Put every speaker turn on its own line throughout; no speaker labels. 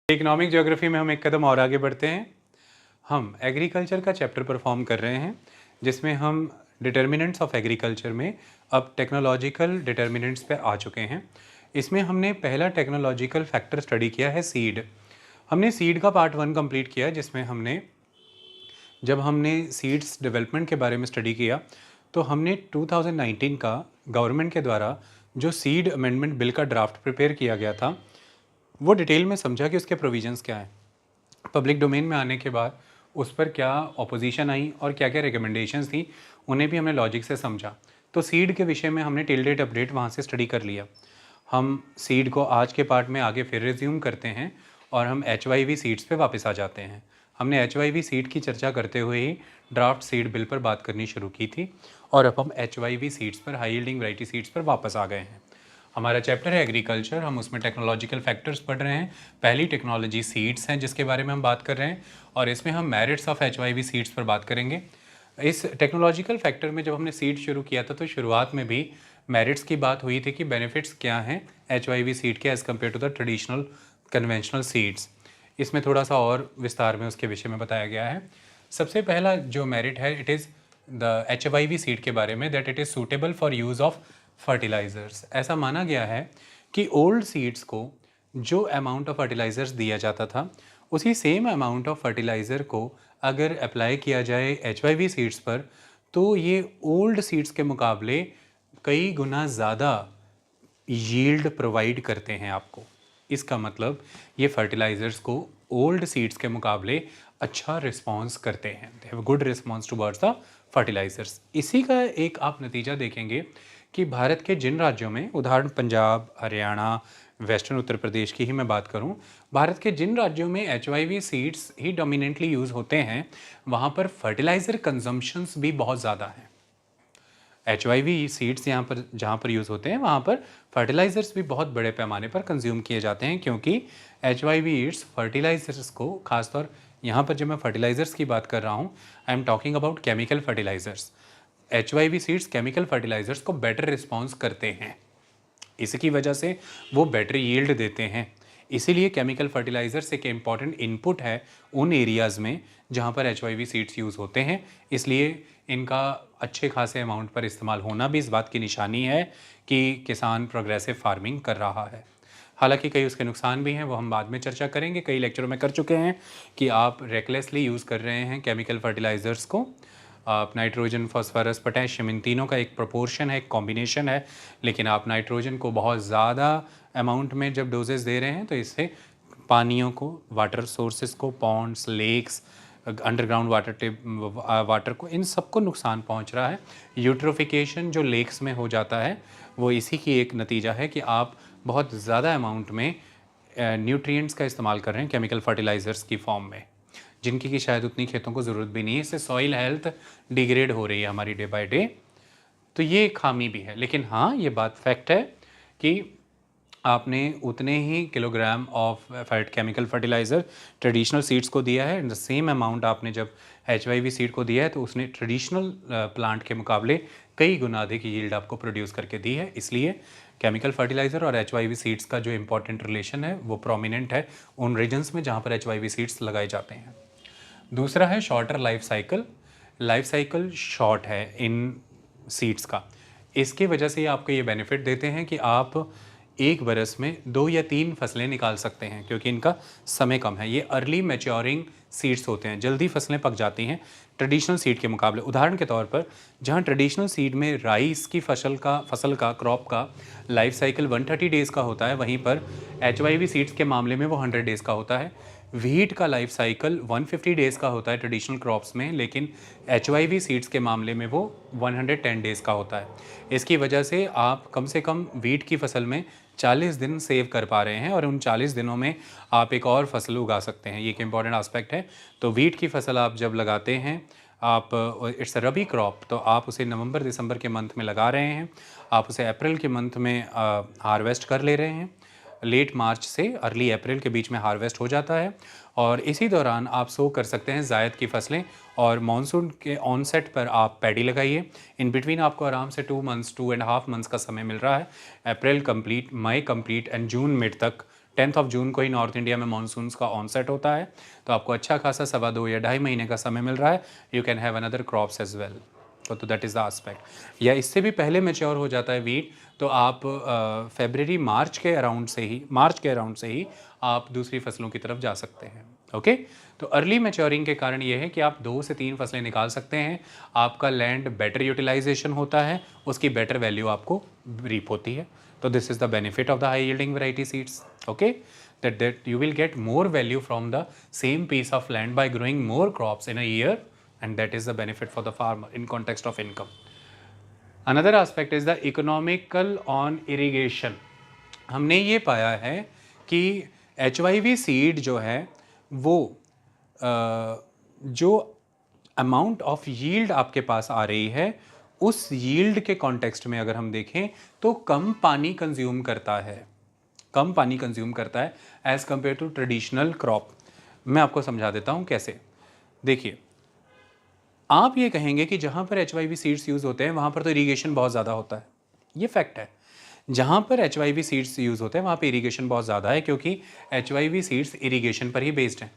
Economic geography में हम एक कदम और आगे बढ़ते हैं। हम एग्रीकल्चर का चैप्टर परफॉर्म कर रहे हैं, जिसमें हम डिटर्मिनेंट्स ऑफ एग्रीकल्चर में अब टेक्नोलॉजिकल डिटर्मिनेंट्स पे आ चुके हैं। इसमें हमने पहला टेक्नोलॉजिकल फैक्टर स्टडी किया है सीड। हमने सीड का पार्ट 1 कंप्लीट किया, जिसमें जब हमने सीड्स डेवलपमेंट के बारे में स्टडी किया तो हमने 2019 का गवर्नमेंट के द्वारा जो सीड अमेंडमेंट बिल का ड्राफ्ट प्रिपेयर किया गया था वो डिटेल में समझा कि उसके प्रोविजंस क्या हैं। पब्लिक डोमेन में आने के बाद उस पर क्या ऑपोजिशन आई और क्या क्या रिकमेंडेशंस थी, उन्हें भी हमने लॉजिक से समझा। तो सीड के विषय में हमने टिल डेट अपडेट वहाँ से स्टडी कर लिया। हम सीड को आज के पार्ट में आगे फिर रिज्यूम करते हैं और हम HYV सीड्स पे वापस आ जाते हैं। हमने HYV सीड की चर्चा करते हुए ही ड्राफ्ट सीड बिल पर बात करनी शुरू की थी और अब हम HYV सीड्स पर, हाई यील्डिंग वैरायटी सीड्स पर वापस आ गए हैं। हमारा चैप्टर है एग्रीकल्चर, हम उसमें टेक्नोलॉजिकल फैक्टर्स पढ़ रहे हैं। पहली टेक्नोलॉजी सीड्स हैं जिसके बारे में हम बात कर रहे हैं और इसमें हम मेरिट्स ऑफ HYV सीड्स पर बात करेंगे। इस टेक्नोलॉजिकल फैक्टर में जब हमने सीड शुरू किया था तो शुरुआत में भी मेरिट्स की बात हुई थी कि बेनिफिट्स क्या हैं HYV सीड के as compare to the traditional conventional seeds. इसमें थोड़ा सा और विस्तार में उसके विषय में बताया गया है। सबसे पहला जो मेरिट है, it is the HYV seed के बारे में, that it is suitable for use of fertilizers. ऐसा माना गया है कि ओल्ड सीड्स को जो अमाउंट ऑफ फर्टिलाइज़र्स दिया जाता था, उसी सेम अमाउंट ऑफ फर्टिलाइज़र को अगर अप्लाई किया जाए HYV सीड्स पर तो ये ओल्ड सीड्स के मुकाबले कई गुना ज़्यादा यील्ड प्रोवाइड करते हैं आपको। इसका मतलब ये फर्टिलाइज़र्स को ओल्ड सीड्स के मुकाबले अच्छा रिस्पॉन्स करते हैं, they have good response towards the fertilizers. इसी का एक आप नतीजा देखेंगे कि भारत के जिन राज्यों में, उदाहरण पंजाब, हरियाणा, वेस्टर्न उत्तर प्रदेश की ही मैं बात करूं, भारत के जिन राज्यों में HYV सीड्स ही डोमिनेंटली यूज़ होते हैं, वहां पर फर्टिलाइज़र कंजम्पशंस भी बहुत ज़्यादा हैं। HYV सीड्स यहाँ पर जहाँ पर यूज़ होते हैं वहाँ पर फर्टिलाइज़र्स भी बहुत बड़े पैमाने पर कंज्यूम किए जाते हैं, क्योंकि HYV फर्टिलाइज़र्स को, खासतौर यहाँ पर जब मैं फर्टिलाइज़र्स की बात कर रहा हूँ, I am talking about chemical fertilizers. HYV seeds chemical fertilizers को बेटर रिस्पॉन्स करते हैं, इसकी वजह से वो बेटर यील्ड देते हैं। इसीलिए केमिकल फर्टिलाइज़र्स एक इम्पॉर्टेंट इनपुट है उन एरियाज़ में जहाँ पर HYV सीड्स यूज़ होते हैं। इसलिए इनका अच्छे खासे अमाउंट पर इस्तेमाल होना भी इस बात की निशानी है कि किसान प्रोग्रेसिव फार्मिंग कर रहा है। हालांकि कई उसके नुकसान भी हैं, वो हम बाद में चर्चा करेंगे। कई लेक्चरों में कर चुके हैं कि आप रेकलेसली यूज़ कर रहे हैं केमिकल फर्टिलाइज़र्स को। नाइट्रोजन, फॉस्फोरस, पोटेशियम, इन तीनों का एक प्रोपोर्शन है, एक कॉम्बिनेशन है, लेकिन आप नाइट्रोजन को बहुत ज़्यादा अमाउंट में जब डोजेस दे रहे हैं तो इससे पानियों को, वाटर सोर्सेज को, पॉन्ड्स, लेक्स, अंडरग्राउंड वाटर को, इन सबको नुकसान पहुंच रहा है। यूट्रोफिकेशन जो लेक्स में हो जाता है वो इसी की एक नतीजा है कि आप बहुत ज़्यादा अमाउंट में न्यूट्रिएंट्स का इस्तेमाल कर रहे हैं केमिकल फर्टिलाइज़र्स की फॉर्म में, जिनकी कि शायद उतनी खेतों को ज़रूरत भी नहीं है। इससे सॉइल हेल्थ डिग्रेड हो रही है हमारी डे बाय डे। तो ये खामी भी है, लेकिन हाँ, ये बात फैक्ट है कि आपने उतने ही kilogram of chemical fertiliser traditional seeds को दिया है, द सेम अमाउंट आपने जब HYV सीड को दिया है तो उसने ट्रेडिशनल प्लांट के मुकाबले कई गुना अधिक यील्ड आपको प्रोड्यूस करके दी है। इसलिए केमिकल फर्टिलाइज़र और HYV सीड्स का जो इम्पॉर्टेंट रिलेशन है वो प्रोमिनेंट है उन रीजन्स में जहाँ पर HYV सीड्स लगाए जाते हैं। दूसरा है shorter life cycle. Life cycle short है इन सीड्स का। इसकी वजह से आपको ये बेनिफिट देते हैं कि आप एक बरस में 2 या 3 फसलें निकाल सकते हैं, क्योंकि इनका समय कम है। ये अर्ली मैच्योरिंग सीड्स होते हैं, जल्दी फसलें पक जाती हैं ट्रेडिशनल सीड के मुकाबले। उदाहरण के तौर पर जहाँ ट्रेडिशनल सीड में राइस की फसल का क्रॉप का लाइफ साइकिल 130 डेज़ का होता है, वहीं पर HYV सीड्स के मामले में वो 100 डेज़ का होता है। व्हीट का लाइफ साइकिल 150 डेज़ का होता है ट्रेडिशनल क्रॉप्स में, लेकिन HYV सीड्स के मामले में वो 110 डेज़ का होता है। इसकी वजह से आप कम से कम व्हीट की फसल में 40 दिन सेव कर पा रहे हैं और उन 40 दिनों में आप एक और फसल उगा सकते हैं। ये एक इम्पॉर्टेंट आस्पेक्ट है। तो व्हीट की फसल आप जब लगाते हैं, आप इट्स अ रबी क्रॉप, तो आप उसे नवंबर दिसंबर के मंथ में लगा रहे हैं, आप उसे अप्रैल के मंथ में हार्वेस्ट कर ले रहे हैं। लेट मार्च से अर्ली अप्रैल के बीच में हार्वेस्ट हो जाता है और इसी दौरान आप सो कर सकते हैं जायद की फसलें, और मानसून के ऑनसेट पर आप पैडी लगाइए। इन बिटवीन आपको आराम से 2 मंथ्स, 2.5 मंथ्स का समय मिल रहा है। April complete, May complete and June mid तक 10 जून को ही नॉर्थ इंडिया में मानसून्स का ऑनसेट होता है, तो आपको अच्छा खासा 2.25 या 2.5 महीने का समय मिल रहा है. You can have another crops as well. तो दैट इज़ द आस्पेक्ट. या इससे भी पहले मेच्योर हो जाता है वीट, तो आप फेब्रवरी मार्च के अराउंड से ही आप दूसरी फसलों की तरफ जा सकते हैं. ओके. तो अर्ली मैच्योरिंग के कारण ये है कि आप 2 से 3 फसलें निकाल सकते हैं, आपका लैंड बेटर यूटिलाइजेशन होता है, उसकी बेटर वैल्यू आपको रीप होती है. तो this is the benefit of the high yielding variety seeds. Okay. that you will get more value from the same piece of land by growing more crops in a year, and that is the benefit for the farmer in context of income. Another aspect is the economical on irrigation. हमने ये पाया है कि HYV seed जो है वो जो amount of yield आपके पास आ रही है उस यील्ड के कॉन्टेक्स्ट में अगर हम देखें तो कम पानी कंज्यूम करता है as compare to traditional crop. मैं आपको समझा देता हूँ कैसे. देखिए, आप ये कहेंगे कि जहाँ पर HYV सीड्स यूज़ होते हैं वहाँ पर तो इरीगेशन बहुत ज़्यादा होता है. ये फैक्ट है. जहाँ पर HYV सीड्स यूज़ होते हैं वहाँ पर इरीगेशन बहुत ज़्यादा है, क्योंकि HYV सीड्स इरीगेशन पर ही बेस्ड हैं.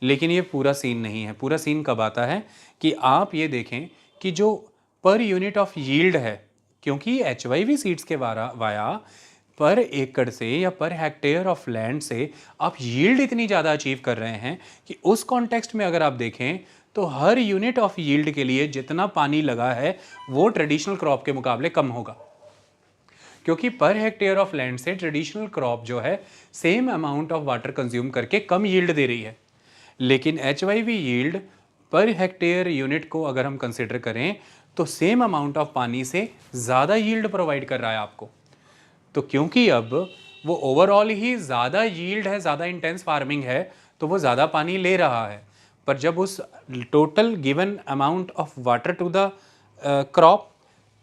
लेकिन ये पूरा सीन नहीं है. पूरा सीन कब आता है कि आप ये देखें कि जो पर यूनिट ऑफ यील्ड है, क्योंकि HYV सीड्स के वाया पर एकड़ से या पर हेक्टेयर ऑफ लैंड से आप यील्ड इतनी ज़्यादा अचीव कर रहे हैं कि उस कॉन्टेक्स्ट में अगर आप देखें तो हर यूनिट ऑफ यील्ड के लिए जितना पानी लगा है वो ट्रेडिशनल क्रॉप के मुकाबले कम होगा, क्योंकि पर हेक्टेयर ऑफ लैंड से ट्रेडिशनल क्रॉप जो है same amount of water consume करके कम यील्ड दे रही है. लेकिन HYV yield per hectare unit को अगर हम कंसिडर करें तो सेम अमाउंट ऑफ पानी से ज़्यादा यील्ड प्रोवाइड कर रहा है आपको. तो क्योंकि अब वो ओवरऑल ही ज़्यादा यील्ड है, ज़्यादा इंटेंस फार्मिंग है, तो वो ज़्यादा पानी ले रहा है. पर जब उस total given amount of water to the crop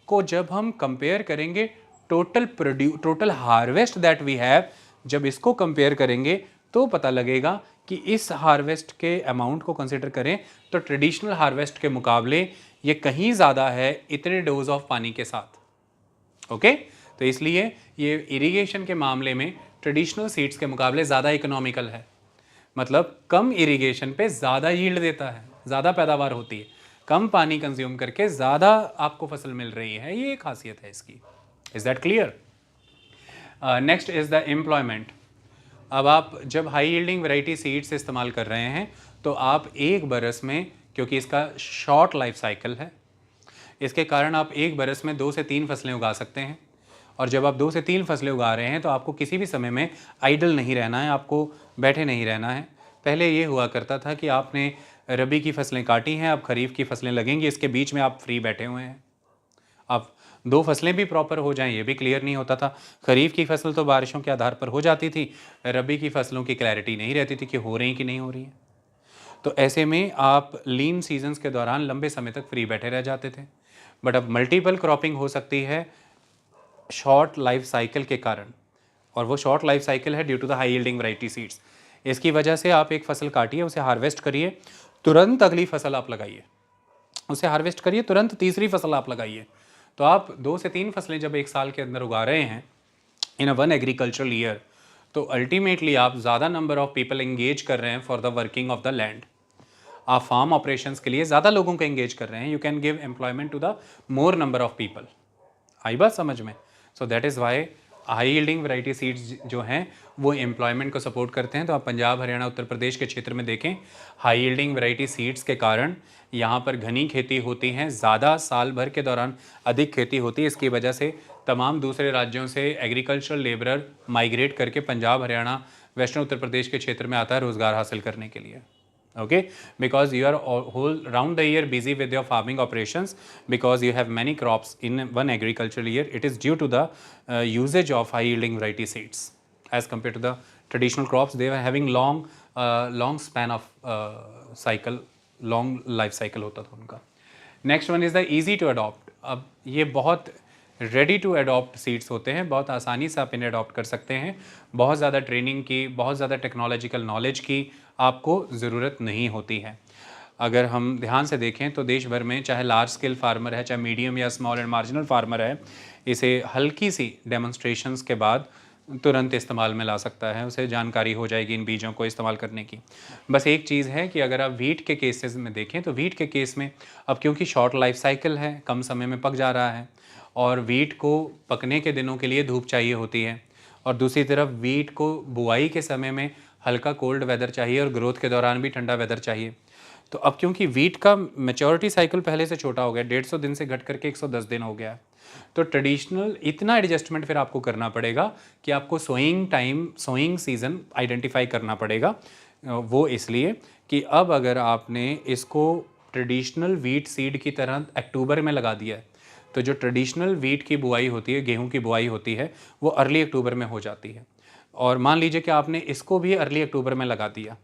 को जब हम कंपेयर करेंगे total harvest that we have, जब इसको कंपेयर करेंगे तो पता लगेगा कि इस हार्वेस्ट के अमाउंट को कंसिडर करें तो ट्रेडिशनल हार्वेस्ट के मुकाबले ये कहीं ज़्यादा है इतने डोज ऑफ पानी के साथ. ओके. तो इसलिए ये इरिगेशन के मामले में ट्रेडिशनल सीड्स के मुकाबले ज़्यादा इकोनॉमिकल है. मतलब कम इरिगेशन पे ज़्यादा यील्ड देता है, ज़्यादा पैदावार होती है, कम पानी कंज्यूम करके ज़्यादा आपको फसल मिल रही है. ये एक खासियत है इसकी. Is that clear? Next is the employment. अब आप जब हाई यील्डिंग वैरायटी सीड्स इस्तेमाल कर रहे हैं तो आप एक बरस में, क्योंकि इसका शॉर्ट लाइफ साइकिल है, इसके कारण आप एक बरस में 2 से 3 फसलें उगा सकते हैं. और जब आप 2 से 3 फसलें उगा रहे हैं तो आपको किसी भी समय में आइडल नहीं रहना है, आपको बैठे नहीं रहना है. पहले ये हुआ करता था कि आपने रबी की फसलें काटी हैं, अब खरीफ की फसलें लगेंगी, इसके बीच में आप फ्री बैठे हुए हैं. अब 2 फसलें भी प्रॉपर हो जाएं ये भी क्लियर नहीं होता था. खरीफ की फसल तो बारिशों के आधार पर हो जाती थी, रबी की फसलों की क्लैरिटी नहीं रहती थी कि हो रही कि नहीं हो रही हैं. तो ऐसे में आप लीन सीजन्स के दौरान लंबे समय तक फ्री बैठे रह जाते थे. बट अब मल्टीपल क्रॉपिंग हो सकती है शॉर्ट लाइफ साइकिल के कारण, और वो शॉर्ट लाइफ साइकिल है due to the high yielding variety seeds. इसकी वजह से आप एक फसल काटिए, उसे हार्वेस्ट करिए, तुरंत अगली फसल आप लगाइए, उसे हार्वेस्ट करिए, तुरंत तीसरी फसल आप लगाइए. तो आप 2 से 3 फसलें जब एक साल के अंदर उगा रहे हैं in a one agricultural year, तो अल्टीमेटली आप ज़्यादा नंबर ऑफ पीपल एंगेज कर रहे हैं for the working of the land. आप फार्म ऑपरेशंस के लिए ज़्यादा लोगों को एंगेज कर रहे हैं. You can give employment to the more number of people. आई बात समझ में? So that is why high yielding variety seeds जो हैं वो एम्प्लॉयमेंट को सपोर्ट करते हैं. तो आप पंजाब, हरियाणा, उत्तर प्रदेश के क्षेत्र में देखें, हाई यील्डिंग वैरायटी सीड्स के कारण यहाँ पर घनी खेती होती है, ज़्यादा साल भर के दौरान अधिक खेती होती है. इसकी वजह से तमाम दूसरे राज्यों से एग्रीकल्चरल लेबरर माइग्रेट करके पंजाब, हरियाणा, वेस्टर्न उत्तर प्रदेश के क्षेत्र में आता है रोज़गार हासिल करने के लिए. Okay, because you are whole round the year busy with your farming operations, because you have many crops in one agricultural year. It is due to the usage of high yielding variety seeds as compared to the traditional crops. They were having long span of cycle, long life cycle होता था उनका. Next one is the easy to adopt. अब ये बहुत ready to adopt seeds होते हैं, बहुत आसानी से आप इन्हें अडॉप्ट कर सकते हैं. बहुत ज़्यादा ट्रेनिंग की, बहुत ज़्यादा टेक्नोलॉजिकल नॉलेज की आपको ज़रूरत नहीं होती है. अगर हम ध्यान से देखें तो देश भर में चाहे लार्ज स्केल फार्मर है, चाहे मीडियम या स्मॉल एंड मार्जिनल फार्मर है, इसे हल्की सी डेमोन्स्ट्रेशंस के बाद तुरंत इस्तेमाल में ला सकता है, उसे जानकारी हो जाएगी इन बीजों को इस्तेमाल करने की। बस एक चीज़ है कि अगर आप वीट के केसेस में देखें तो वीट के केस में अब क्योंकि शॉर्ट लाइफ साइकिल है, कम समय में पक जा रहा है, और वीट को पकने के दिनों के लिए धूप चाहिए होती है, और दूसरी तरफ वीट को बुआई के समय में हल्का कोल्ड वेदर चाहिए और ग्रोथ के दौरान भी ठंडा वेदर चाहिए। तो अब क्योंकि वीट का मैच्योरिटी साइकिल पहले से छोटा हो गया, 150 दिन से घट करके 110 दिन हो गया है, तो ट्रेडिशनल इतना एडजस्टमेंट फिर आपको करना पड़ेगा कि आपको sowing time, sowing season identify करना पड़ेगा। वो इसलिए कि अब अगर आपने इसको ट्रेडिशनल वीट सीड की तरह अक्टूबर में लगा दिया है, तो जो ट्रेडिशनल वीट की बुआई होती है, गेहूं की बुआई होती है, वो अर्ली अक्टूबर में हो जाती है। और मान लीजिए कि आपने इसको भी अर्ली अक्टूबर में लगा दिया,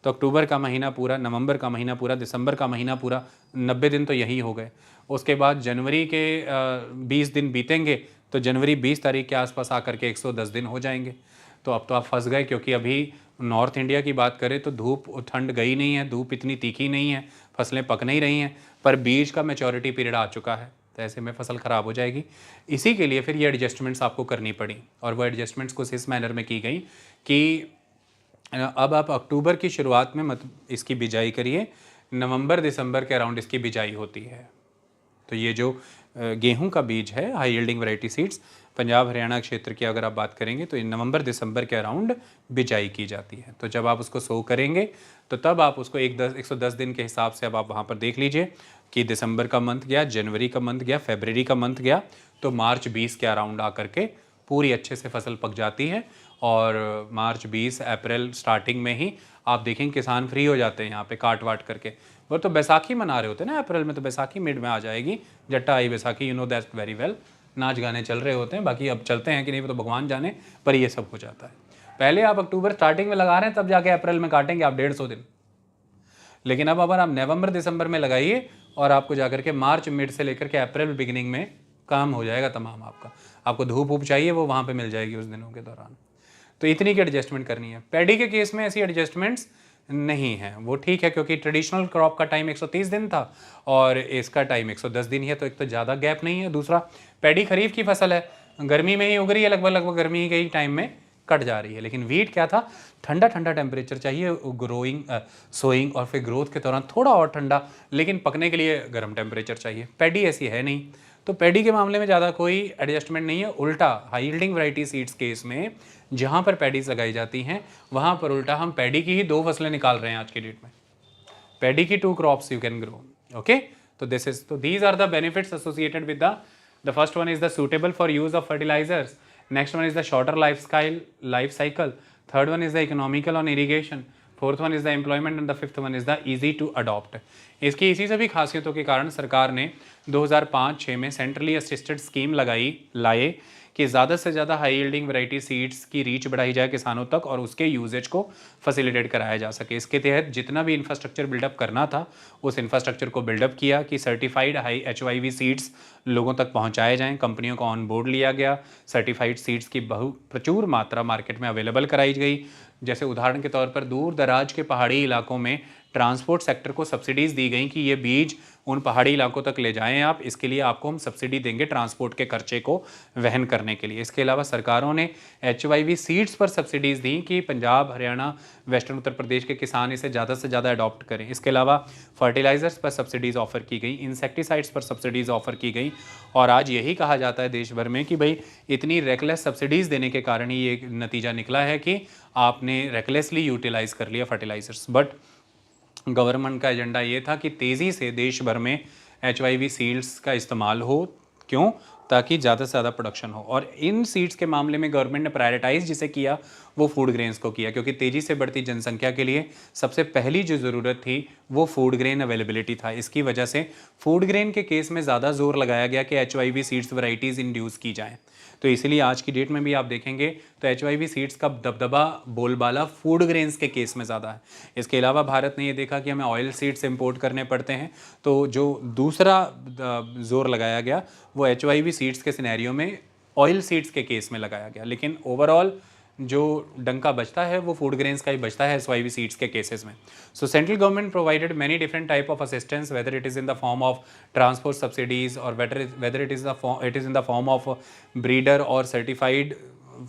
तो अक्टूबर का महीना पूरा, नवंबर का महीना पूरा, दिसंबर का महीना पूरा, 90 दिन तो यही हो गए। उसके बाद जनवरी के 20 दिन बीतेंगे, तो जनवरी 20 तारीख के आसपास आकर के 110 दिन हो जाएंगे। तो अब तो आप फंस गए, क्योंकि अभी नॉर्थ इंडिया की बात करें तो धूप, ठंड गई नहीं है, धूप इतनी तीखी नहीं है, फसलें पक नहीं रही हैं, पर बीज का मैच्योरिटी पीरियड आ चुका है, तो ऐसे में फसल ख़राब हो जाएगी। इसी के लिए फिर ये एडजस्टमेंट्स आपको करनी पड़ी, और वो एडजस्टमेंट्स कुछ इस मैनर में की गई कि अब आप अक्टूबर की शुरुआत में मत इसकी बिजाई करिए, नवंबर दिसंबर के अराउंड इसकी बिजाई होती है। तो ये जो गेहूं का बीज है, high yielding variety seeds, Punjab Haryana क्षेत्र की अगर आप बात करेंगे तो नवंबर दिसंबर के अराउंड बिजाई की जाती है। तो जब आप उसको सो करेंगे तो तब आप उसको 110 दिन के हिसाब से अब आप वहाँ पर देख लीजिए कि दिसंबर का मंथ गया, जनवरी का मंथ गया, फरवरी का मंथ गया, तो मार्च 20 के अराउंड आकर के पूरी अच्छे से फसल पक जाती है। और मार्च 20 अप्रैल स्टार्टिंग में ही आप देखेंगे किसान फ्री हो जाते हैं यहाँ पे काट वाट करके। वो तो बैसाखी मना रहे होते हैं ना अप्रैल में, तो बैसाखी मिड में आ जाएगी, जट्टा आई Baisakhi, you know that very well, नाच गाने चल रहे होते हैं। बाकी अब चलते हैं कि नहीं वो तो भगवान जाने, पर ये सब हो जाता है। पहले आप अक्टूबर स्टार्टिंग में लगा रहे हैं, तब जाके अप्रैल में काटेंगे आप 150 दिन। लेकिन अब अगर आप नवंबर दिसंबर में लगाइए और आपको जाकर के मार्च मिड से लेकर के अप्रैल बिगिनिंग में काम हो जाएगा तमाम आपका। आपको धूप वूप चाहिए वो वहाँ पे मिल जाएगी उस दिनों के दौरान। तो इतनी की एडजस्टमेंट करनी है। पैडी के केस में ऐसी एडजस्टमेंट्स नहीं है, वो ठीक है, क्योंकि ट्रेडिशनल क्रॉप का टाइम 130 दिन था और इसका टाइम 110 दिन ही है, तो एक तो ज़्यादा गैप नहीं है। दूसरा, पैडी खरीफ की फसल है, गर्मी में ही उग रही है, लगभग गर्मी के ही टाइम में कट जा रही है। लेकिन वीट क्या था, ठंडा ठंडा टेम्परेचर चाहिए ग्रोइंग, सोइंग और फिर ग्रोथ के दौरान थोड़ा और ठंडा, लेकिन पकने के लिए गर्म टेम्परेचर चाहिए। पैडी ऐसी है नहीं, तो पैडी के मामले में ज़्यादा कोई एडजस्टमेंट नहीं है। उल्टा high yielding variety seeds case में जहाँ पर पैडीज लगाई जाती हैं वहाँ पर उल्टा हम पैडी की ही 2 फसलें निकाल रहे हैं आज की डेट में। पैडी की 2 crops you can grow, okay. तो these are the benefits associated with the first one is the suitable for use of fertilisers, next one is the shorter life cycle, third one is the economical on irrigation, fourth one is the employment and the fifth one is the easy to adopt. इसकी इसी सभी खासियतों के कारण सरकार ने 2005-6 में centrally assisted scheme लाए कि ज़्यादा से ज़्यादा हाई यील्डिंग वैरायटी सीड्स की रीच बढ़ाई जाए किसानों तक और उसके यूजेज को फैसिलिटेट कराया जा सके। इसके तहत जितना भी इंफ्रास्ट्रक्चर बिल्डअप करना था उस इंफ्रास्ट्रक्चर को बिल्डअप किया कि सर्टिफाइड हाई HYV सीड्स लोगों तक पहुंचाए जाएं, कंपनियों को ऑन बोर्ड लिया गया, सर्टिफाइड सीड्स की प्रचुर मात्रा मार्केट में अवेलेबल कराई गई। जैसे उदाहरण के तौर पर दूर दराज के पहाड़ी इलाकों में ट्रांसपोर्ट सेक्टर को सब्सिडीज़ दी गई कि ये बीज उन पहाड़ी इलाकों तक ले जाएं आप, इसके लिए आपको हम सब्सिडी देंगे ट्रांसपोर्ट के खर्चे को वहन करने के लिए। इसके अलावा सरकारों ने HYV सीड्स पर सब्सिडीज़ दी कि पंजाब, हरियाणा, वेस्टर्न उत्तर प्रदेश के किसान इसे ज़्यादा से ज़्यादा अडॉप्ट करें। इसके अलावा फर्टिलाइजर्स पर सब्सिडीज़ ऑफर की गई, इंसेक्टिसाइड्स पर सब्सिडीज़ ऑफर की गई। और आज यही कहा जाता है देश भर में कि भाई इतनी रेकलेस सब्सिडीज़ देने के कारण ही ये नतीजा निकला है कि आपने रेकलेसली यूटिलाइज़ कर लिया फर्टिलाइजर्स। बट गवर्नमेंट का एजेंडा ये था कि तेज़ी से देश भर में HYV सीड्स का इस्तेमाल हो। क्यों? ताकि ज़्यादा से ज़्यादा प्रोडक्शन हो। और इन सीड्स के मामले में गवर्नमेंट ने प्रायोरिटाइज जिसे किया वो फूड ग्रेन्स को किया, क्योंकि तेज़ी से बढ़ती जनसंख्या के लिए सबसे पहली जो ज़रूरत थी वो फूड ग्रेन अवेलेबिलिटी था। इसकी वजह से फूड ग्रेन के केस में ज़्यादा जोर लगाया गया कि HYV सीड्स वैरायटीज़ इंड्यूस की जाएँ। तो इसीलिए आज की डेट में भी आप देखेंगे तो HYV सीड्स का दबदबा, बोलबाला फूड ग्रेन्स के केस में ज़्यादा है। इसके अलावा भारत ने ये देखा कि हमें ऑयल सीड्स इंपोर्ट करने पड़ते हैं, तो जो दूसरा जोर लगाया गया वो HYV सीड्स के सिनेरियो में ऑयल सीड्स के केस में लगाया गया। लेकिन ओवरऑल जो डंका बचता है वो फूड ग्रेन्स का ही बचता है HYV सीड्स के केसेस में। So central government provided many different type of assistance, whether it is in the form of transport subsidies और whether it is in the form of breeder और certified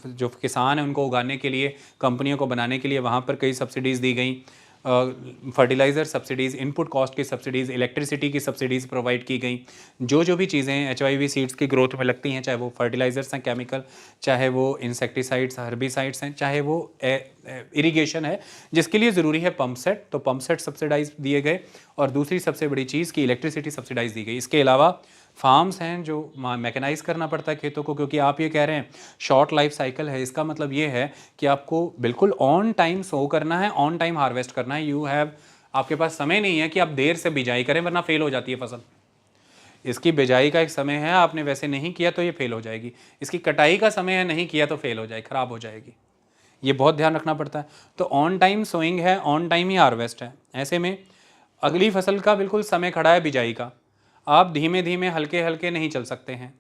जो किसान हैं उनको उगाने के लिए, कंपनियों को बनाने के लिए वहाँ पर कई सब्सिडीज़ दी गई। फर्टिलाइज़र सब्सिडीज़, इनपुट कॉस्ट की सब्सिडीज़, इलेक्ट्रिसिटी की सब्सिडीज़ प्रोवाइड की गई। जो भी चीज़ें HIV सीड्स की ग्रोथ में लगती हैं, चाहे वो फर्टिलाइज़र्स हैं केमिकल, चाहे वो इंसेक्टिसाइड्स हर्बिसाइड्स हैं, चाहे वो इरिगेशन है जिसके लिए ज़रूरी है पंप सेट, तो पंप सेट सब्सिडाइज दिए गए। और दूसरी सबसे बड़ी चीज़ की इलेक्ट्रिसिटी सब्सिडाइज दी गई। इसके अलावा फार्म्स हैं जो मैकेनाइज करना पड़ता है खेतों को, क्योंकि आप ये कह रहे हैं शॉर्ट लाइफ साइकिल है। इसका मतलब ये है कि आपको बिल्कुल ऑन टाइम सो करना है, ऑन टाइम हार्वेस्ट करना है। आपके पास समय नहीं है कि आप देर से बिजाई करें वरना फेल हो जाती है फसल। इसकी बिजाई का एक समय है, आपने वैसे नहीं किया तो ये फेल हो जाएगी। इसकी कटाई का समय है, नहीं किया तो फेल हो जाएगी, ख़राब हो जाएगी। ये बहुत ध्यान रखना पड़ता है। तो ऑन टाइम सोइंग है, ऑन टाइम ही हार्वेस्ट है। ऐसे में अगली फसल का बिल्कुल समय खड़ा है बिजाई का, आप धीमे धीमे हल्के हल्के नहीं चल सकते हैं।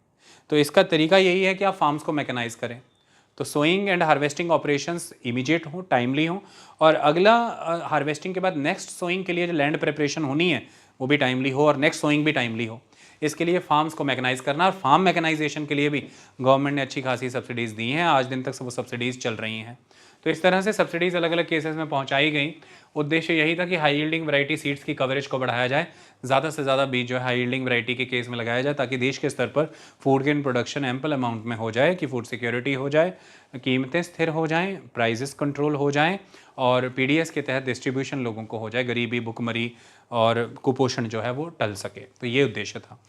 तो इसका तरीका यही है कि आप फार्म्स को मैकेनाइज करें, तो sowing and harvesting operations immediate हो, टाइमली हो, और अगला हार्वेस्टिंग के बाद नेक्स्ट सोइंग के लिए जो लैंड प्रिपरेशन होनी है वो भी टाइमली हो और नेक्स्ट सोइंग भी टाइमली हो। इसके लिए फार्म्स को मैकेनाइज करना, और फार्म मैकेनाइजेशन के लिए भी गवर्नमेंट ने अच्छी खासी सब्सिडीज़ दी हैं, आज दिन तक वो सब्सिडीज़ चल रही हैं। तो इस तरह से सब्सिडीज़ अलग अलग केसेस में पहुंचाई गई। उद्देश्य यही था कि हाई यील्डिंग वैरायटी सीड्स की कवरेज को बढ़ाया जाए, ज़्यादा से ज़्यादा बीज जो है हाई यील्डिंग वैरायटी के केस में लगाया जाए, ताकि देश के स्तर पर food grain production ample amount में हो जाए, कि फूड सिक्योरिटी हो जाए, कीमतें स्थिर हो जाएँ, प्राइजेस कंट्रोल हो जाएँ, और PDS के तहत डिस्ट्रीब्यूशन लोगों को हो जाए, गरीबी, भुखमरी और कुपोषण जो है वो टल सके। तो ये उद्देश्य था।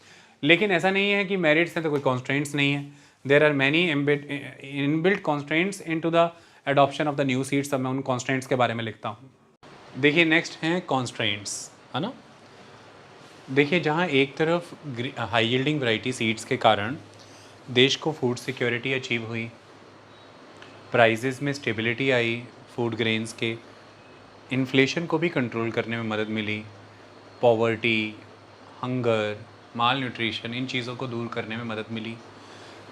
लेकिन ऐसा नहीं है कि मेरिट्स हैं तो कोई कॉन्स्ट्रेंट्स नहीं है। There are many inbuilt constraints into the adoption of the new seeds. अब मैं उन कॉन्स्ट्रेंट्स के बारे में लिखता हूँ। देखिए नेक्स्ट हैं कॉन्स्ट्रेंट्स, है ना। देखिए जहाँ एक तरफ हाई यील्डिंग वैरायटी सीड्स के कारण देश को फूड सिक्योरिटी अचीव हुई, प्राइजेस में स्टेबिलिटी आई, फूड ग्रेन्स के इन्फ्लेशन को भी कंट्रोल करने में मदद मिली, पॉवर्टी, हंगर, माल न्यूट्रिशन, इन चीज़ों को दूर करने में मदद मिली।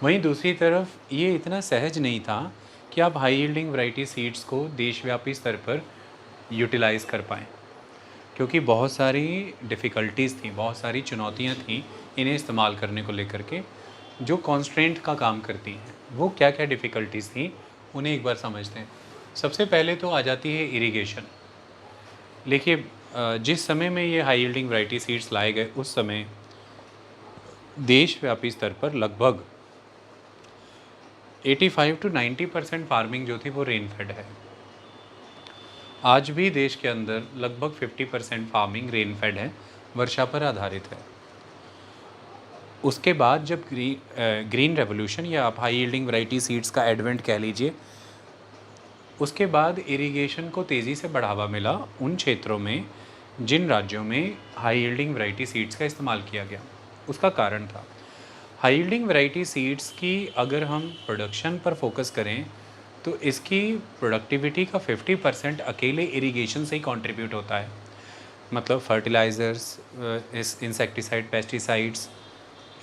वहीं दूसरी तरफ ये इतना सहज नहीं था कि आप हाई यील्डिंग वैरायटी सीड्स को देशव्यापी स्तर पर यूटिलाइज़ कर पाएँ, क्योंकि बहुत सारी डिफ़िकल्टीज़ थी, बहुत सारी चुनौतियाँ थीं इन्हें इस्तेमाल करने को लेकर के, जो कॉन्स्ट्रेंट का काम करती हैं। वो क्या क्या डिफ़िकल्टीज़ थी उन्हें एक बार समझते हैं। सबसे पहले तो आ जाती है इरिगेशन। देखिए जिस समय में ये हाई यील्डिंग वैरायटी सीड्स लाए गए उस समय देशव्यापी स्तर पर लगभग 85 to 90% फार्मिंग जो थी वो रेन फेड है। आज भी देश के अंदर लगभग 50% फार्मिंग रेन फेड है, वर्षा पर आधारित है। उसके बाद जब ग्रीन रेवोल्यूशन या आप हाई यील्डिंग वैरायटी सीड्स का एडवेंट कह लीजिए, उसके बाद इरिगेशन को तेज़ी से बढ़ावा मिला उन क्षेत्रों में जिन राज्यों में हाई यील्डिंग वैरायटी सीड्स का इस्तेमाल किया गया। उसका कारण था हाई यील्डिंग वैरायटी सीड्स की अगर हम प्रोडक्शन पर फोकस करें तो इसकी प्रोडक्टिविटी का 50% अकेले इरिगेशन से ही कंट्रीब्यूट होता है। मतलब फर्टिलाइज़र्स, इंसेक्टिसाइड, पेस्टिसाइड्स,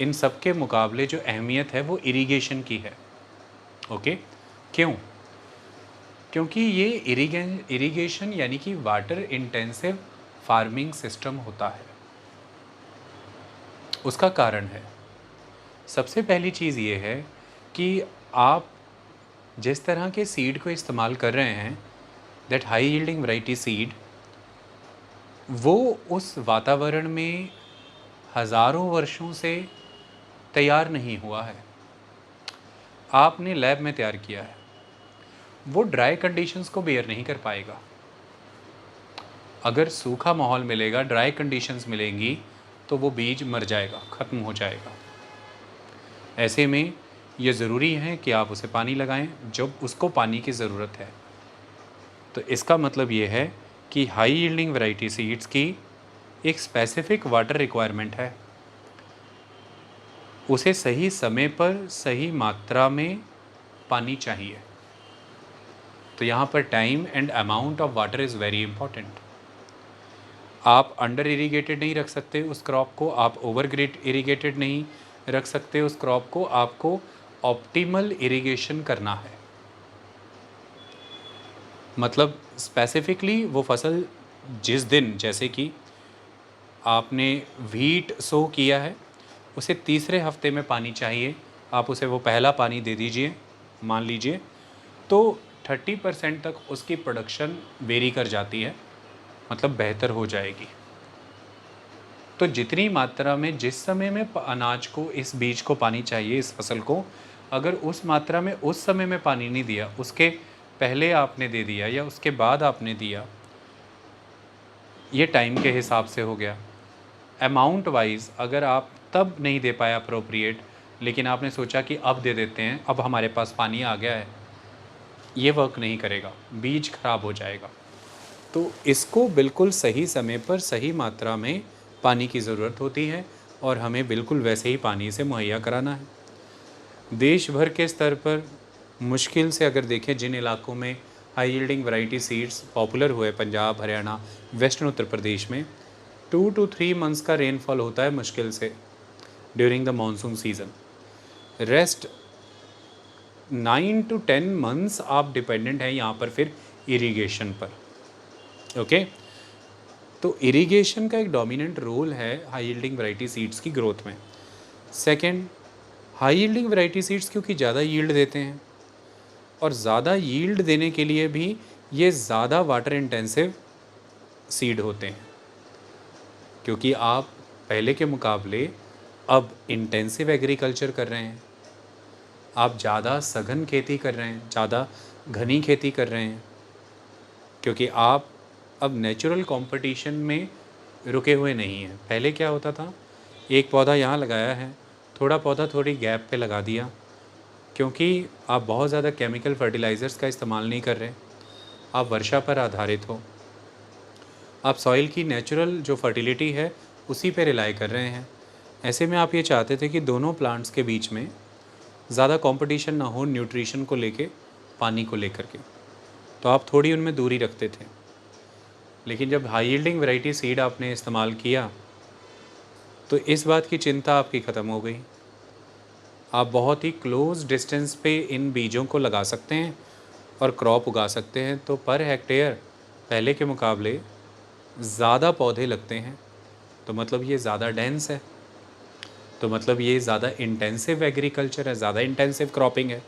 इन सब के मुकाबले जो अहमियत है वो इरिगेशन की है। ओके, क्यों? क्योंकि ये इरिगेशन यानी कि वाटर इंटेंसिव फार्मिंग सिस्टम होता है। उसका कारण है, सबसे पहली चीज़ ये है कि आप जिस तरह के सीड को इस्तेमाल कर रहे हैं, that high yielding variety seed, वो उस वातावरण में हज़ारों वर्षों से तैयार नहीं हुआ है। आपने लैब में तैयार किया है, वो ड्राई कंडीशंस को बेयर नहीं कर पाएगा। अगर सूखा माहौल मिलेगा, ड्राई कंडीशंस मिलेंगी, तो वो बीज मर जाएगा, ख़त्म हो जाएगा। ऐसे में ये ज़रूरी है कि आप उसे पानी लगाएं जब उसको पानी की ज़रूरत है। तो इसका मतलब ये है कि हाई यील्डिंग वैरायटी सीड्स की एक स्पेसिफिक वाटर रिक्वायरमेंट है, उसे सही समय पर सही मात्रा में पानी चाहिए। तो यहाँ पर time and amount of water is very important. आप अंडर इरीगेटेड नहीं रख सकते उस क्रॉप को, आप ओवर ग्रेड इरीगेटेड नहीं रख सकते उस क्रॉप को, आपको ऑप्टिमल इरिगेशन करना है। मतलब स्पेसिफिकली वो फसल जिस दिन, जैसे कि आपने व्हीट सो किया है, उसे तीसरे हफ्ते में पानी चाहिए, आप उसे वो पहला पानी दे दीजिए, मान लीजिए, तो 30% तक उसकी प्रोडक्शन वेरी कर जाती है, मतलब बेहतर हो जाएगी। तो जितनी मात्रा में जिस समय में अनाज को, इस बीज को पानी चाहिए, इस फसल को, अगर उस मात्रा में उस समय में पानी नहीं दिया, उसके पहले आपने दे दिया या उसके बाद आपने दिया, ये टाइम के हिसाब से हो गया। अमाउंट वाइज अगर आप तब नहीं दे पाया अप्रोप्रिएट, लेकिन आपने सोचा कि अब दे देते हैं, अब हमारे पास पानी आ गया है, ये वर्क नहीं करेगा, बीज खराब हो जाएगा। तो इसको बिल्कुल सही समय पर सही मात्रा में पानी की ज़रूरत होती है और हमें बिल्कुल वैसे ही पानी से मुहैया कराना है। देश भर के स्तर पर मुश्किल से अगर देखें, जिन इलाकों में high yielding variety seeds popular हुए, पंजाब, हरियाणा, वेस्टर्न उत्तर प्रदेश में 2 to 3 मंथ्स का रेनफॉल होता है मुश्किल से during the monsoon season. Rest 9 to 10 months आप डिपेंडेंट हैं यहाँ पर फिर इरिगेशन पर। ओके, तो इरिगेशन का एक डोमिनेंट रोल है हाई यील्डिंग वैरायटी सीड्स की ग्रोथ में। Second, high yielding variety seeds क्योंकि ज़्यादा यील्ड देते हैं, और ज़्यादा यील्ड देने के लिए भी ये ज़्यादा वाटर इंटेंसिव सीड होते हैं, क्योंकि आप पहले के मुकाबले अब इंटेंसिव एग्रीकल्चर कर रहे हैं, आप ज़्यादा सघन खेती कर रहे हैं, ज़्यादा घनी खेती कर रहे हैं, क्योंकि आप अब नेचुरल कंपटीशन में रुके हुए नहीं हैं। पहले क्या होता था, एक पौधा यहाँ लगाया है, थोड़ा पौधा थोड़ी गैप पे लगा दिया, क्योंकि आप बहुत ज़्यादा केमिकल फर्टिलाइज़र्स का इस्तेमाल नहीं कर रहे, आप वर्षा पर आधारित हो, आप सॉइल की नेचुरल जो फर्टिलिटी है उसी पे रिलाई कर रहे हैं। ऐसे में आप ये चाहते थे कि दोनों प्लांट्स के बीच में ज़्यादा कंपटीशन ना हो न्यूट्रिशन को लेके, पानी को लेकर के, तो आप थोड़ी उनमें दूरी रखते थे। लेकिन जब हाई यील्डिंग वैरायटी सीड आपने इस्तेमाल किया तो इस बात की चिंता आपकी ख़त्म हो गई। आप बहुत ही क्लोज डिस्टेंस पे इन बीजों को लगा सकते हैं और क्रॉप उगा सकते हैं, तो पर हेक्टेयर पहले के मुकाबले ज़्यादा पौधे लगते हैं, तो मतलब ये ज़्यादा डेंस है, तो मतलब ये ज़्यादा इंटेंसिव एग्रीकल्चर है, ज़्यादा इंटेंसिव क्रॉपिंग है।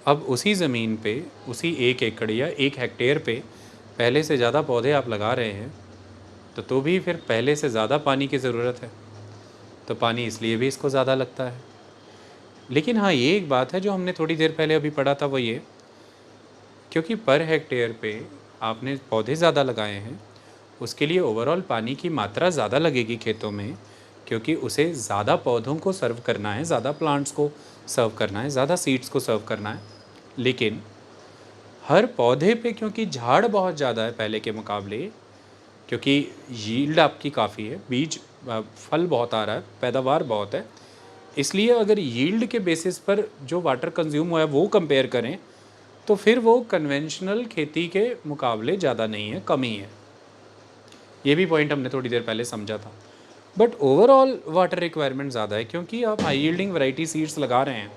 अब उसी ज़मीन पे, उसी 1 एकड़ या 1 हेक्टेयर पे पहले से ज़्यादा पौधे आप लगा रहे हैं, तो भी फिर पहले से ज़्यादा पानी की ज़रूरत है, तो पानी इसलिए भी इसको ज़्यादा लगता है। लेकिन हाँ, ये एक बात है जो हमने थोड़ी देर पहले अभी पढ़ा था, वो ये, क्योंकि पर हेक्टेयर पे आपने पौधे ज़्यादा लगाए हैं, उसके लिए ओवरऑल पानी की मात्रा ज़्यादा लगेगी खेतों में, क्योंकि उसे ज़्यादा पौधों को सर्व करना है, ज़्यादा प्लांट्स को सर्व करना है, ज़्यादा सीड्स को सर्व करना है। लेकिन हर पौधे पे क्योंकि झाड़ बहुत ज़्यादा है पहले के मुकाबले, क्योंकि यील्ड आपकी काफ़ी है, बीज फल बहुत आ रहा है, पैदावार बहुत है, इसलिए अगर यील्ड के बेसिस पर जो वाटर कंज्यूम हुआ है वो कंपेयर करें, तो फिर वो कन्वेंशनल खेती के मुकाबले ज़्यादा नहीं है, कम ही है। ये भी पॉइंट हमने थोड़ी देर पहले समझा था। बट ओवरऑल वाटर रिक्वायरमेंट ज़्यादा है, क्योंकि आप हाई यील्डिंग वैरायटी सीड्स लगा रहे हैं,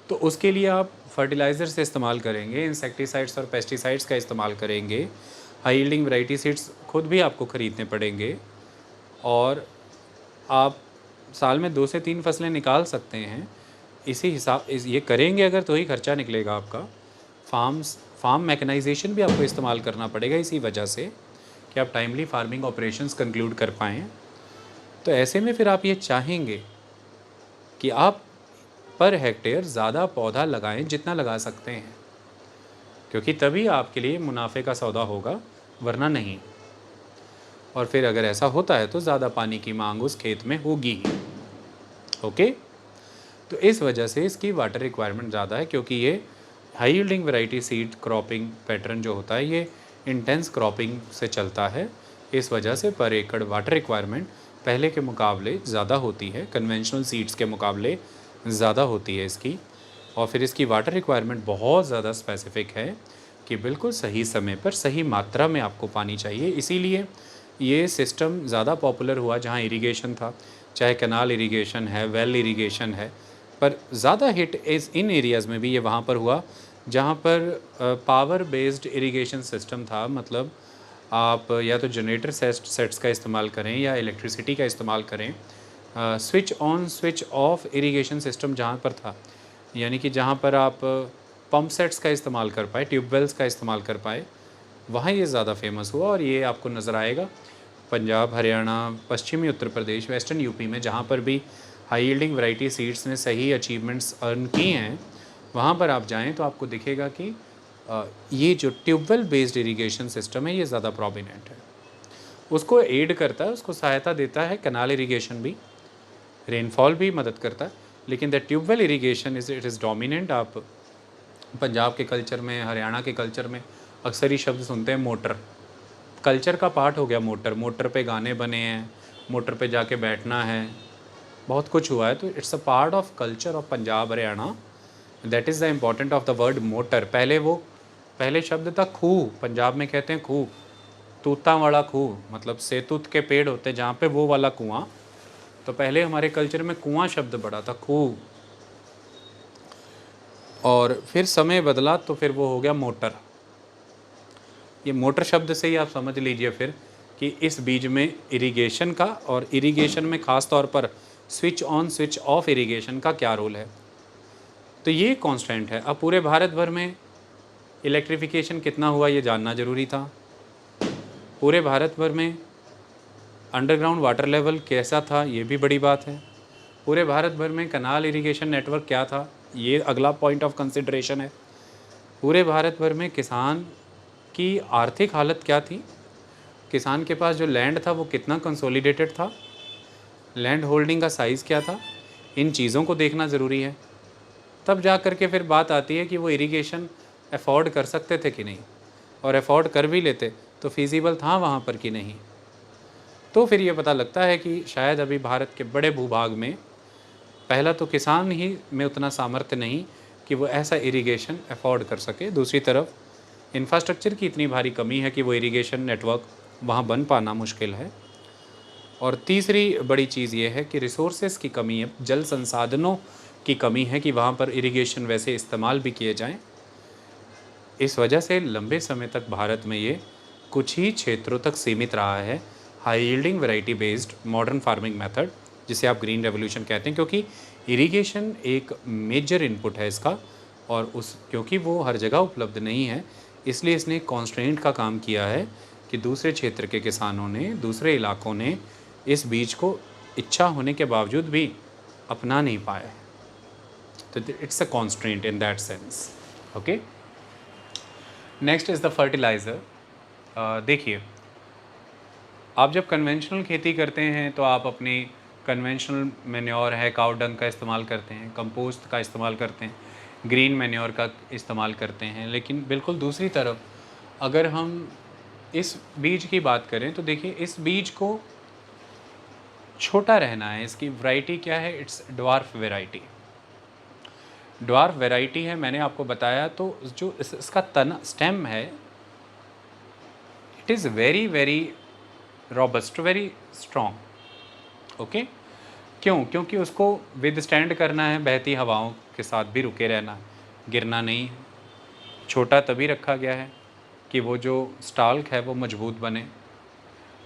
तो उसके लिए आप फर्टिलाइज़र से इस्तेमाल करेंगे, इंसेक्टिसाइड्स और पेस्टिसाइड्स का इस्तेमाल करेंगे। हाई यील्डिंग वैरायटी सीड्स खुद भी आपको ख़रीदने पड़ेंगे, और आप साल में 2 से 3 फसलें निकाल सकते हैं। इसी हिसाब ये करेंगे अगर, तो ही खर्चा निकलेगा आपका। फार्म मैकेनाइजेशन भी आपको इस्तेमाल करना पड़ेगा, इसी वजह से कि आप टाइमली फार्मिंग ऑपरेशंस कंक्लूड कर पाएँ। तो ऐसे में फिर आप ये चाहेंगे कि आप पर हेक्टेयर ज़्यादा पौधा लगाएं जितना लगा सकते हैं, क्योंकि तभी आपके लिए मुनाफे का सौदा होगा, वरना नहीं। और फिर अगर ऐसा होता है तो ज़्यादा पानी की मांग उस खेत में होगी ही। ओके, तो इस वजह से इसकी वाटर रिक्वायरमेंट ज़्यादा है, क्योंकि ये high yielding variety seed cropping pattern जो होता है ये इंटेंस क्रॉपिंग से चलता है। इस वजह से पर एकड़ वाटर रिक्वायरमेंट पहले के मुकाबले ज़्यादा होती है, कन्वेंशनल सीड्स के मुकाबले ज़्यादा होती है इसकी। और फिर इसकी वाटर रिक्वायरमेंट बहुत ज़्यादा स्पेसिफिक है कि बिल्कुल सही समय पर सही मात्रा में आपको पानी चाहिए। इसीलिए ये सिस्टम ज़्यादा पॉपुलर हुआ जहाँ इरिगेशन था, चाहे कैनाल इरिगेशन है, वेल इरिगेशन है, पर ज़्यादा हिट इन एरियाज़ में भी ये वहाँ पर हुआ जहाँ पर पावर बेस्ड इरिगेशन सिस्टम था। मतलब आप या तो जनरेटर सेट्स का इस्तेमाल करें या इलेक्ट्रिसिटी का इस्तेमाल करें, switch on switch off irrigation system जहाँ पर था,
यानी कि जहाँ पर आप पंप सेट्स का इस्तेमाल कर पाए, ट्यूबवेल्स का इस्तेमाल कर पाए, वहाँ ये ज़्यादा फेमस हुआ। और ये आपको नज़र आएगा पंजाब, हरियाणा, पश्चिमी उत्तर प्रदेश, वेस्टर्न यूपी में, जहाँ पर भी हाई यील्डिंग वैरायटी सीड्स ने सही अचीवमेंट्स अर्न की हैं, वहाँ पर आप जाएँ तो आपको दिखेगा कि ये जो ट्यूबवेल बेस्ड इरिगेशन सिस्टम है ये ज़्यादा प्रोमिनेंट है। उसको एड करता है, उसको सहायता देता है कैनाल इरिगेशन भी, रेनफॉल भी मदद करता है, लेकिन the tubewell irrigation it is dominant. आप पंजाब के कल्चर में, हरियाणा के कल्चर में अक्सर ही शब्द सुनते हैं मोटर। कल्चर का पार्ट हो गया मोटर। मोटर पे गाने बने हैं, मोटर पे जाके बैठना है, बहुत कुछ हुआ है। तो it's a part of culture of Punjab, Haryana. That is the important of the word motor. पहले शब्द था खूह। पंजाब में कहते हैं खूह, तूता वाला खूह, मतलब सेतुत के पेड़ होते हैं जहाँ पे वो वाला कुआं। तो पहले हमारे कल्चर में कुआं शब्द बड़ा था, खूह। और फिर समय बदला तो फिर वो हो गया मोटर। ये मोटर शब्द से ही आप समझ लीजिए फिर कि इस बीज में इरिगेशन का, और इरिगेशन में ख़ास तौर पर switch on switch off irrigation का क्या रोल है। तो ये कांस्टेंट है। अब पूरे भारत भर में इलेक्ट्रिफिकेशन कितना हुआ ये जानना ज़रूरी था। पूरे भारत भर में अंडरग्राउंड वाटर लेवल कैसा था ये भी बड़ी बात है। पूरे भारत भर में कनाल इरिगेशन नेटवर्क क्या था, ये अगला पॉइंट ऑफ कंसिडरेशन है। पूरे भारत भर में किसान की आर्थिक हालत क्या थी, किसान के पास जो लैंड था वो कितना कंसोलिडेटेड था, लैंड होल्डिंग का साइज़ क्या था, इन चीज़ों को देखना ज़रूरी है। तब जा कर के फिर बात आती है कि वो इरिगेशन अफोर्ड कर सकते थे कि नहीं, और अफोर्ड कर भी लेते तो फिजिबल था वहाँ पर कि नहीं। तो फिर ये पता लगता है कि शायद अभी भारत के बड़े भूभाग में पहला तो किसान ही में उतना सामर्थ्य नहीं कि वो ऐसा इरिगेशन अफोर्ड कर सके। दूसरी तरफ इंफ्रास्ट्रक्चर की इतनी भारी कमी है कि वो इरिगेशन नेटवर्क वहाँ बन पाना मुश्किल है। और तीसरी बड़ी चीज़ ये है कि रिसोर्सेज की कमी है, जल संसाधनों की कमी है कि वहाँ पर इरिगेशन वैसे इस्तेमाल भी किए जाएं। इस वजह से लंबे समय तक भारत में ये कुछ ही क्षेत्रों तक सीमित रहा है high yielding variety based modern farming method, जिसे आप ग्रीन रेवोल्यूशन कहते हैं, क्योंकि इरिगेशन एक मेजर इनपुट है इसका। और क्योंकि वो हर जगह उपलब्ध नहीं है, इसलिए इसने कॉन्स्ट्रेंट का काम किया है कि दूसरे क्षेत्र के किसानों ने, दूसरे इलाकों ने इस बीज को इच्छा होने के बावजूद भी अपना नहीं पाए। तो it's a constraint in that sense. Okay, next is the fertiliser. देखिए, आप जब कन्वेंशनल खेती करते हैं तो आप अपनी कन्वेंशनल मैन्योर है, काउ डंग का इस्तेमाल करते हैं, कंपोस्ट का इस्तेमाल करते हैं, ग्रीन मैन्योर का इस्तेमाल करते हैं। लेकिन बिल्कुल दूसरी तरफ अगर हम इस बीज की बात करें तो देखिए, इस बीज को छोटा रहना है। इसकी वैरायटी क्या है, it's dwarf variety. Dwarf variety है, मैंने आपको बताया। तो जो इसका तना स्टेम है, it is very very robust, very strong. Okay, क्यों? क्योंकि उसको विद स्टैंड करना है, बहती हवाओं के साथ भी रुके रहना है, गिरना नहीं है। छोटा तभी रखा गया है कि वो जो स्टाल्क है वो मजबूत बने।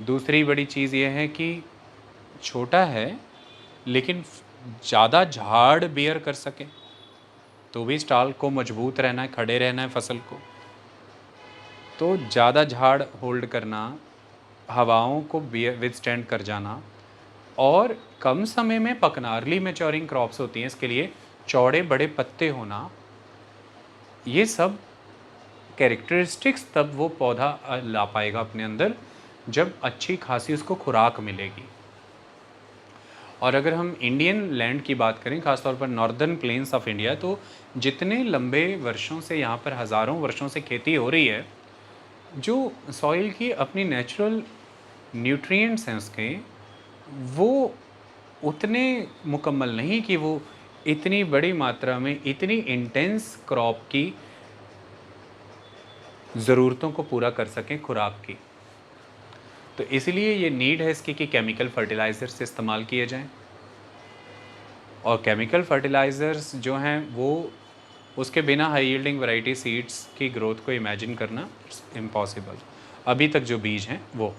दूसरी बड़ी चीज़ ये है कि छोटा है लेकिन ज़्यादा झाड़ बियर कर सके, तो भी स्टाल्क को मजबूत रहना है, खड़े रहना है फसल को। तो ज़्यादा झाड़ होल्ड करना, हवाओं को विदस्टैंड कर जाना, और कम समय में पकना, अर्ली मैच्योरिंग क्रॉप्स होती हैं, इसके लिए चौड़े बड़े पत्ते होना, ये सब कैरेक्टरिस्टिक्स तब वो पौधा ला पाएगा अपने अंदर जब अच्छी खासी उसको खुराक मिलेगी। और अगर हम इंडियन लैंड की बात करें, ख़ासतौर पर नॉर्दर्न प्लेन्स ऑफ इंडिया, तो जितने लंबे वर्षों से यहाँ पर हज़ारों वर्षों से खेती हो रही है, जो सॉइल की अपनी नेचुरल न्यूट्रिएंट्स हैं उसके, वो उतने मुकम्मल नहीं कि वो इतनी बड़ी मात्रा में इतनी इंटेंस क्रॉप की ज़रूरतों को पूरा कर सकें खुराक की। तो इसलिए ये नीड है इसकी कि केमिकल फर्टिलाइज़र्स इस्तेमाल किए जाएं। और केमिकल फर्टिलाइज़र्स जो हैं वो, उसके बिना हाई यील्डिंग वैरायटी सीड्स की ग्रोथ को इमेजिन करना इट्स इम्पॉसिबल, अभी तक जो बीज हैं वो।